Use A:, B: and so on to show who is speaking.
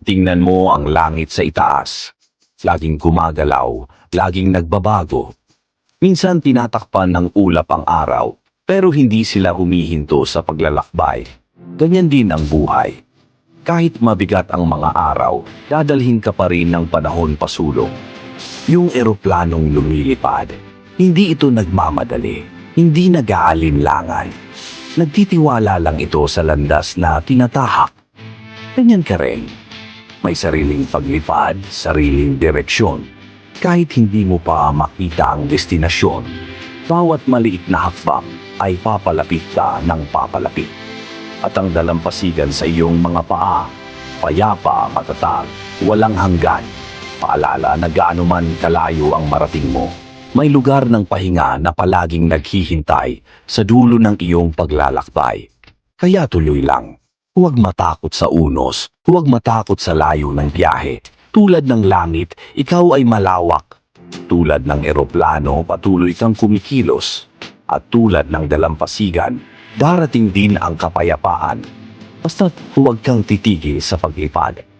A: Tingnan mo ang langit sa itaas. Laging gumagalaw, laging nagbabago. Minsan tinatakpan ng ulap ang araw, pero hindi sila humihinto sa paglalakbay. Ganyan din ang buhay. Kahit mabigat ang mga araw, dadalhin ka pa rin ng panahon pasulong. Yung eroplanong lumilipad, hindi ito nagmamadali, hindi nag-aalinlangan. Nagtitiwala lang ito sa landas na tinatahak. Ganyan ka rin. May sariling paglipad, sariling direksyon. Kahit hindi mo pa makita ang destinasyon, bawat maliit na hakbang ay papalapit ka ng papalapit. At ang dalampasigan sa iyong mga paa, payapa, matatag, walang hanggan. Paalala na gaano man kalayo ang marating mo, may lugar ng pahinga na palaging naghihintay sa dulo ng iyong paglalakbay. Kaya tuloy lang. Huwag matakot sa unos, huwag matakot sa layo ng biyahe. Tulad ng langit, ikaw ay malawak. Tulad ng eroplano, patuloy kang kumikilos. At tulad ng dalampasigan, darating din ang kapayapaan. Basta't huwag kang titigil sa paglipad.